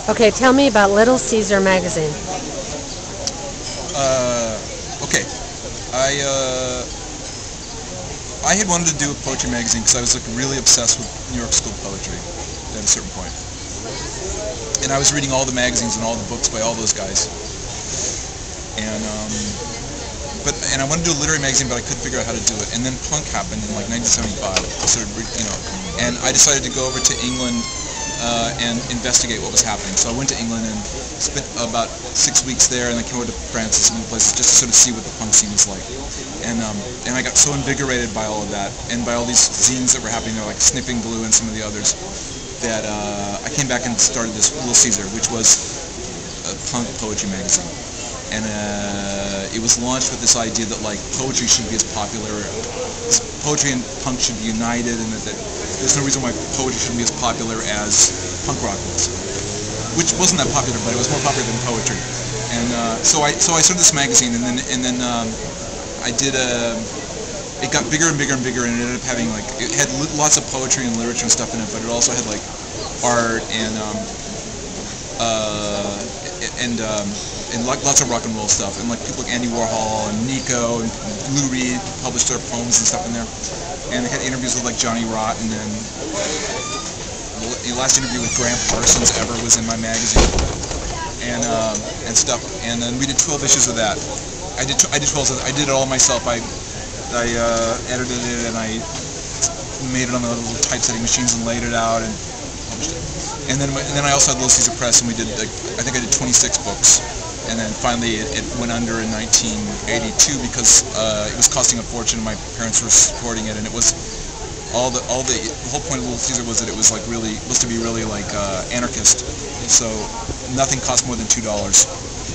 Okay, tell me about Little Caesar magazine. Okay. I had wanted to do a poetry magazine because I was like really obsessed with New York School poetry at a certain point. And I was reading all the magazines and all the books by all those guys. And I wanted to do a literary magazine, but I couldn't figure out how to do it. And then punk happened in like 1975. And I decided to go over to England and investigate what was happening. So I went to England and spent about 6 weeks there, and then came over to France and some other places just to sort of see what the punk scene was like. And I got so invigorated by all of that, and by all these zines that were happening there, like Sniffing Glue and some of the others, that I came back and started this Little Caesar, which was a punk poetry magazine. And it was launched with this idea that like poetry should be as popular, poetry and punk should be united, and that there's no reason why poetry shouldn't be as popular as punk rock was, which wasn't that popular, but it was more popular than poetry. And so I started this magazine, and then I did it got bigger and bigger and bigger, and it ended up having like, it had lots of poetry and literature and stuff in it, but it also had like art and like lots of rock and roll stuff, and like people like Andy Warhol and Nico and Lou Reed published their poems and stuff in there, and it had interviews with like Johnny Rotten, and the last interview with Graham Parsons ever was in my magazine, and stuff, and then we did 12 issues of that. I did 12. I did it all myself. I edited it, and I made it on the little typesetting machines and laid it out and published it. And then I also had Little Caesar Press, and we did like, I think I did 26 books. And then finally it went under in 1982 because it was costing a fortune, and my parents were supporting it, and it was the whole point of Little Caesar was that it was like really supposed to be really like anarchist. So nothing cost more than $2.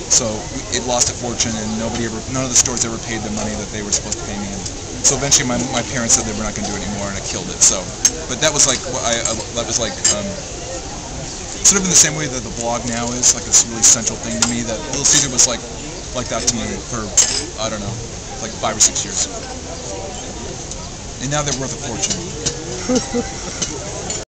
So it lost a fortune, and none of the stores ever paid the money that they were supposed to pay me. And so eventually my parents said they were not going to do it anymore, and it killed it. So, but that was like that was like sort of in the same way that the blog now is like this really central thing to me. That Little Caesar was like that to me for, I don't know, like 5 or 6 years, and now they're worth a fortune.